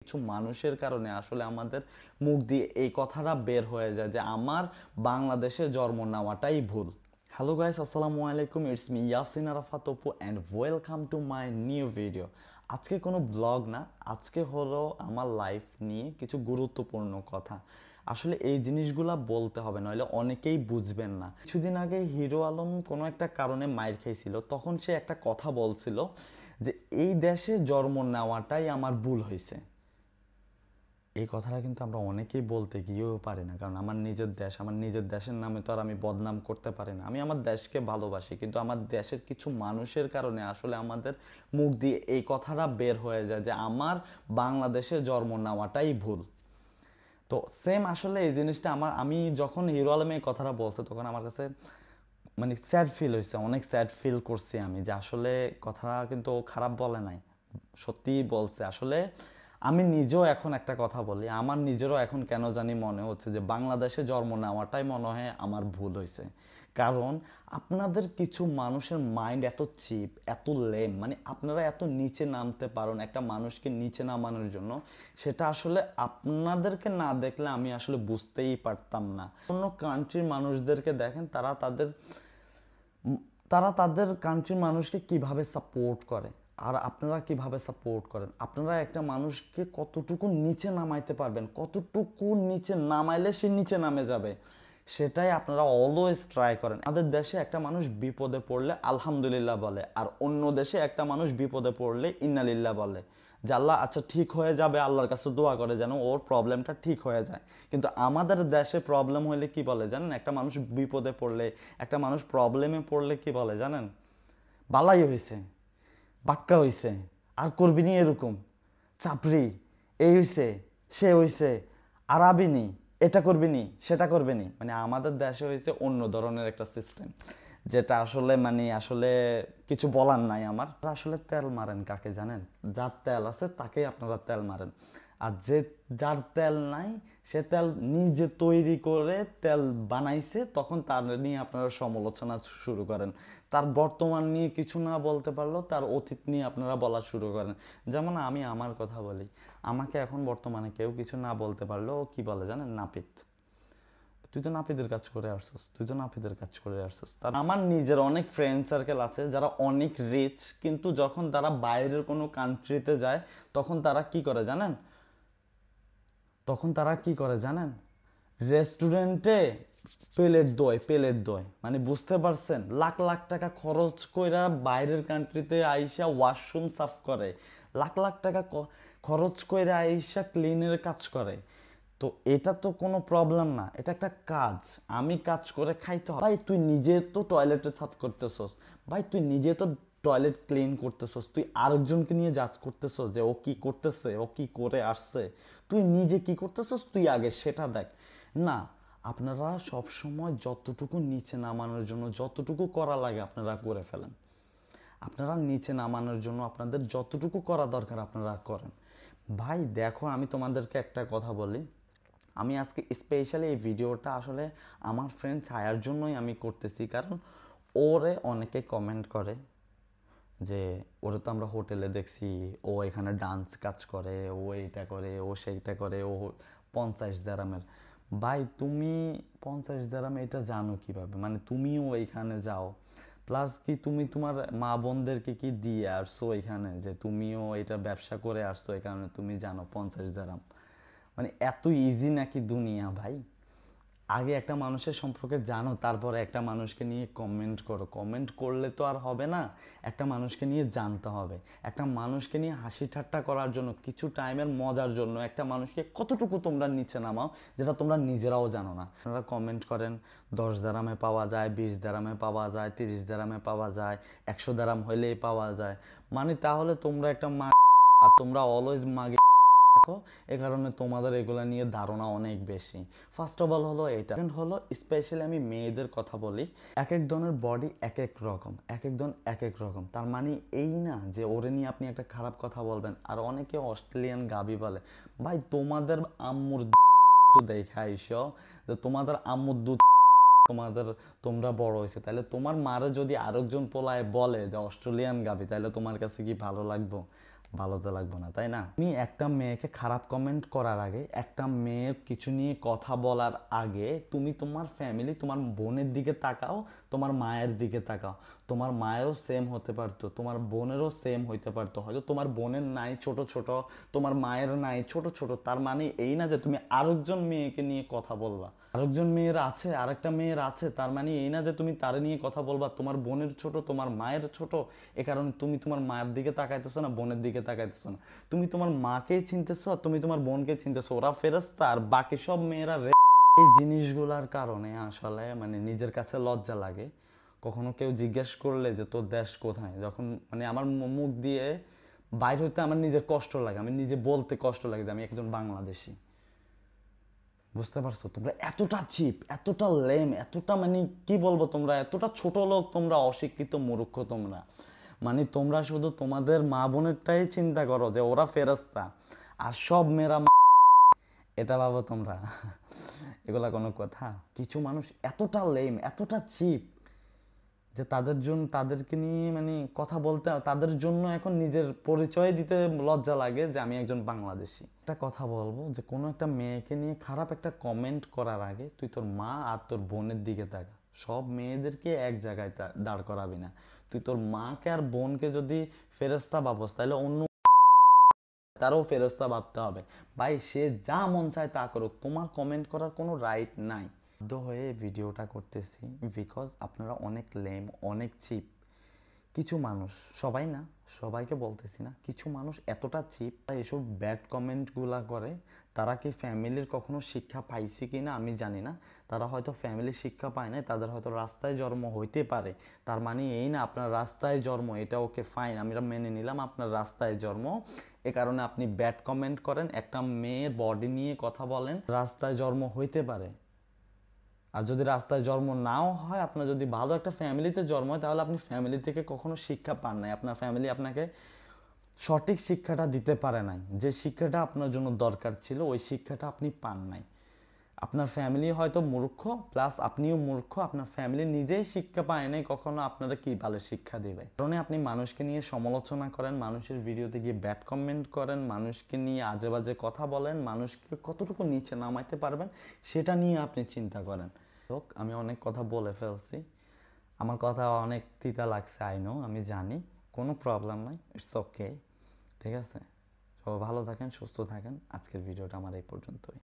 কিছু মানুষের কারণে আসলে আমাদের মুখ দিয়ে এই কথাটা বের হয়ে যায় যে আমার বাংলাদেশে জন্ম নেওয়াটাই ভুল। হ্যালো গাইস, আসসালামু আলাইকুম, it's me Yasin Arafat Apu and welcome to my new video. আজকে কোনো ব্লগ না, আজকে হলো আমার লাইফ নিয়ে কিছু গুরুত্বপূর্ণ কথা। আসলে এই জিনিসগুলা বলতে হবে, নইলে অনেকেই বুঝবেন না। কিছুদিন আগে হিরো আলম কোনো একটা কারণে মাইর খাইছিল, তখন সে একটা কথা বলছিল যে এই দেশে জন্ম নেওয়াটাই আমার ভুল হয়েছে। এই কথাটা কিন্তু আমরা অনেকেই বলতে গিয়েও পারি না, কারণ আমার নিজের দেশ, আমার নিজের দেশের নামে তো আর আমি বদনাম করতে পারি না। আমি আমার দেশকে ভালোবাসি, কিন্তু আমার দেশের কিছু মানুষের কারণে আসলে আমাদের মুখ দিয়ে এই কথাটা বের হয়ে যায় যে আমার বাংলাদেশে জন্ম নেওয়াটাই ভুল। তো সেম আসলে এই জিনিসটা আমি যখন হিরো আলম এই কথাটা বলছে তখন আমার কাছে মানে স্যাড ফিল হয়েছে, অনেক স্যাড ফিল করছি আমি যে আসলে কথাটা কিন্তু ও খারাপ বলে নাই, সত্যিই বলছে। আসলে আমি নিজেও এখন একটা কথা বলি, আমার নিজেরও এখন কেন জানি মনে হচ্ছে যে বাংলাদেশে জন্ম নেওয়াটাই মনে হয় আমার ভুল হয়েছে। কারণ আপনাদের কিছু মানুষের মাইন্ড এত চিপ, এত লেম, মানে আপনারা এত নিচে নামতে পারেন একটা মানুষকে নিচে নামানোর জন্য, সেটা আসলে আপনাদেরকে না দেখলে আমি আসলে বুঝতেই পারতাম না। অন্য কান্ট্রির মানুষদেরকে দেখেন, তারা তাদের কান্ট্রির মানুষকে কিভাবে সাপোর্ট করে, আর আপনারা কিভাবে সাপোর্ট করেন। আপনারা একটা মানুষকে কতটুকু নিচে নামাইতে পারবেন, কতটুকু নিচে নামাইলে সে নিচে নামে যাবে, সেটাই আপনারা অলওয়েজ ট্রাই করেন। আমাদের দেশে একটা মানুষ বিপদে পড়লে আলহামদুলিল্লাহ বলে, আর অন্য দেশে একটা মানুষ বিপদে পড়লে ইন্নালিল্লাহ বলে, যে আল্লাহ আচ্ছা ঠিক হয়ে যাবে, আল্লাহর কাছে দোয়া করে যেন ওর প্রবলেমটা ঠিক হয়ে যায়। কিন্তু আমাদের দেশে প্রবলেম হলে কি বলে জানেন? একটা মানুষ বিপদে পড়লে, একটা মানুষ প্রবলেমে পড়লে কি বলে জানেন? বালাই হয়েছে, বাক্কা হইছে, আর করবি নি এরকম, চাপড়ি, এই হইছে, সে হইছে, আর আবিনি, এটা করবি নি, সেটা করবি নি। মানে আমাদের দেশে হয়েছে অন্য ধরনের একটা সিস্টেম, যেটা আসলে মানে আসলে কিছু বলার নাই আমার। আসলে তেল মারেন কাকে জানেন? যার তেল আছে তাকেই আপনারা তেল মারেন। আর যার তেল নাই, সে তেল নিজে তৈরি করে তেল বানাইছে, তখন তার নিয়ে আপনারা সমালোচনা শুরু করেন। তার বর্তমান নিয়ে কিছু না বলতে পারলেও তার অতীত নিয়ে আপনারা বলা শুরু করেন। যেমন আমি আমার কথা বলি, আমাকে এখন বর্তমানে কেউ কিছু না বলতে পারলেও কি বলে জানেন? নাপিত। তুই তো নাপিতের কাজ করে আসছিস, তুই তো নাপিতের কাজ করে আসছিস। তার আমার নিজের অনেক ফ্রেন্ড সার্কেল আছে যারা অনেক রিচ, কিন্তু যখন তারা বাইরের কোনো কান্ট্রিতে যায় তখন তারা কি করে জানেন? রেস্টুরেন্টে পেলেট দই, মানে বুঝতে পারছেন, লাখ লাখ টাকা খরচ কইরা বাইরের কান্ট্রিতে আইসা ওয়াশরুম সাফ করে, লাখ লাখ টাকা খরচ কইরা আইসা ক্লিনের কাজ করে। তো এটা তো কোনো প্রবলেম না, এটা একটা কাজ, আমি কাজ করে খাইতে হবে। ভাই তুই নিজে তো টয়লেটে সাফ করতেছস, ভাই তুই নিজে তো টয়লেট ক্লিন করতেছস, তুই আরেকজনকে নিয়ে জাজ করতেছস যে ও কি করতেছে, ও কি করে আসছে? তুই নিজে কি করতেছস তুই আগে সেটা দেখ। না, আপনারা সব সময় যতটুকু নিচে নামানোর জন্য যতটুকু করা লাগে আপনারা করে ফেলেন। আপনারা নিচে নামানোর জন্য আপনাদের যতটুকু করা দরকার আপনারা করেন। ভাই দেখো, আমি তোমাদেরকে একটা কথা বলি, আমি আজকে স্পেশালি এই ভিডিওটা আসলে আমার ফ্রেন্ড ছায়ার জন্যই আমি করতেছি। কারণ ওরে অনেকে কমেন্ট করে যে ওরে তো আমরা হোটেলে দেখছি, ও এখানে ডান্স কাজ করে, ও এইটা করে, ও সেইটা করে, ও 50 দেরামের। ভাই তুমি 50 দেরামে এটা জানো কিভাবে? মানে তুমিও এইখানে যাও, প্লাস কি তুমি তোমার মা বোনদেরকে কি দিয়ে আসছো এখানে, যে তুমিও এটা ব্যবসা করে আসছো, এই কারণে তুমি জানো 50 দেরাম? মানে এত ইজি নাকি দুনিয়া ভাই? আগে একটা মানুষের সম্পর্কে জানো, তারপরে একটা মানুষকে নিয়ে কমেন্ট করো। কমেন্ট করলে তো আর হবে না, একটা মানুষকে নিয়ে জানতে হবে। একটা মানুষকে নিয়ে হাসি ঠাট্টা করার জন্য, কিছু টাইমের মজার জন্য একটা মানুষকে কতটুকু তোমরা নিচে নামাও যেটা তোমরা নিজেরাও জানো না। আপনারা কমেন্ট করেন 10 দেরামে পাওয়া যায়, 20 দেরামে পাওয়া যায়, 30 দেরামে পাওয়া যায়, 100 দেরাম হইলেই পাওয়া যায়। মানে তাহলে তোমরা একটা আর তোমরা অলওয়েজ মাগে থাকো, এ কারণে তোমাদের এগুলা নিয়ে ধারণা অনেক বেশি। ফার্স্ট অফ অল হলো এটা। সেকেন্ড হলো, স্পেশালি আমি মেয়েদের কথা বলি, এক এক জনের বডি এক এক রকম, এক একজন এক এক রকম। তার মানে এই না যে ওরে নিয়ে আপনি একটা খারাপ কথা বলবেন। আর অনেকে অস্ট্রেলিয়ান গাবি বলে। ভাই তোমাদের আম্মুর একটু দেখে আইসো, যে তোমাদের আম্মুর দুধ তোমরা বড় হয়েছে, তাহলে তোমার মারে যদি আরেকজন পোলায় বলে যে অস্ট্রেলিয়ান গাবি, তাহলে তোমার কাছে কি ভালো লাগবে? ভালো তো লাগবে না, তাই না? তুমি একটা মেয়েকে খারাপ কমেন্ট করার আগে, একটা মেয়ের কিছু নিয়ে কথা বলার আগে তুমি তোমার ফ্যামিলি, তোমার বোনের দিকে তাকাও, তোমার মায়ের দিকে তাকাও। তোমার মায়েরও সেম হতে পারতো, তোমার বোনেরও সেম হইতে পারতো। হয়তো তোমার বোনের নাই ছোট ছোট, তোমার মায়ের নাই ছোট ছোট, তার মানে এই না যে তুমি আরেকজন মেয়েকে নিয়ে কথা বলবা। আরেকজন মেয়ের আছে, আরেকটা মেয়ের আছে, তার মানে এই না যে তুমি তার নিয়ে কথা বলবা। তোমার বোনের ছোট, তোমার মায়ের ছোট, এ কারণে তুমি তোমার মায়ের দিকে তাকাইতেছো না, বোনের দিকে তাকাইতেছো না। তুমি তোমার মাকেই চিনতেছো আর তুমি তোমার বোনকে চিনতেছো, ওরা ফেরেশতা আর বাকি সব মেয়েরা এই জিনিসগুলার কারণে আসলে মানে নিজের কাছে লজ্জা লাগে। কখনো কেউ জিজ্ঞেস করলে যে তোর দেশ কোথায়, যখন মানে আমার মুখ দিয়ে বাইর হইতে আমার নিজের কষ্ট লাগে, আমি নিজে বলতে কষ্ট লাগে যে আমি একজন বাংলাদেশি। বুঝতে পারছো? তোমরা এতটা চিপ, এতটা লেম, এতটা মানে কি বলবো, তোমরা এতটা ছোট লোক, তোমরা অশিক্ষিত মূর্খ তোমরা। মানে তোমরা শুধু তোমাদের মা বোনেরটাই চিন্তা করো যে ওরা ফেরেশতা আর সব মেয়েরা এটা ভাবো তোমরা। এগুলা কোনো কথা? কিছু মানুষ এতটা লেম, এতটা চিপ যে তাদের জন্য, তাদেরকে নিয়ে মানে কথা বলতে, তাদের জন্য এখন নিজের পরিচয় দিতে লজ্জা লাগে যে আমি একজন বাংলাদেশি। একটা কথা বলবো যে কোনো একটা মেয়েকে নিয়ে খারাপ একটা কমেন্ট করার আগে তুই তোর মা আর তোর বোনের দিকে তাকা। সব মেয়েদেরকে এক জায়গায় দাঁড় করাবি না। তুই তোর মাকে আর বোনকে যদি ফেরেশতা ভাবস, তাহলে অন্য তারও ফেরেশতা ভাবতে হবে। ভাই সে যা মন চায় তা করুক, তোমার কমেন্ট করার কোনো রাইট নাই। বাধ্য হয়ে ভিডিওটা করতেছি বিকজ আপনারা অনেক লেম, অনেক চিপ। কিছু মানুষ, সবাই না, সবাইকে বলতেছি না, কিছু মানুষ এতটা চিপ, এসব ব্যাড কমেন্টগুলা করে। তারা কি ফ্যামিলির কখনো শিক্ষা পাইছে কি না আমি জানি না। তারা হয়তো ফ্যামিলির শিক্ষা পায় নাই, তাদের হয়তো রাস্তায় জন্ম হইতে পারে। তার মানে এই না আপনার রাস্তায় জন্ম, এটা ওকে ফাইন, আমরা মেনে নিলাম আপনার রাস্তায় জন্ম, এ কারণে আপনি ব্যাড কমেন্ট করেন, একটা মেয়ের বডি নিয়ে কথা বলেন। রাস্তায় জন্ম হইতে পারে, আর যদি রাস্তায় জন্ম নাও হয়, আপনার যদি ভালো একটা ফ্যামিলিতে জন্ম হয়, তাহলে আপনি ফ্যামিলি থেকে কখনো শিক্ষা পান নাই। আপনার ফ্যামিলি আপনাকে সঠিক শিক্ষাটা দিতে পারে নাই, যে শিক্ষাটা আপনার জন্য দরকার ছিল ওই শিক্ষাটা আপনি পান নাই। আপনার ফ্যামিলি হয়তো মূর্খ, প্লাস আপনিও মূর্খ, আপনার ফ্যামিলি নিজেই শিক্ষা পায় নাই, কখনো আপনারা কি ভালো শিক্ষা দেবে? কারণে আপনি মানুষকে নিয়ে সমালোচনা করেন, মানুষের ভিডিওতে গিয়ে ব্যাড কমেন্ট করেন, মানুষকে নিয়ে আজে বাজে কথা বলেন, মানুষকে কতটুকু নিচে নামাইতে পারবেন সেটা নিয়ে আপনি চিন্তা করেন। হোক, আমি অনেক কথা বলে ফেলছি, আমার কথা অনেক তিতা লাগছে, আই নো, আমি জানি, কোনো প্রবলেম নাই, ইটস ওকে। ঠিক আছে, সবাই ভালো থাকেন, সুস্থ থাকেন। আজকের ভিডিওটা আমার এই পর্যন্তই।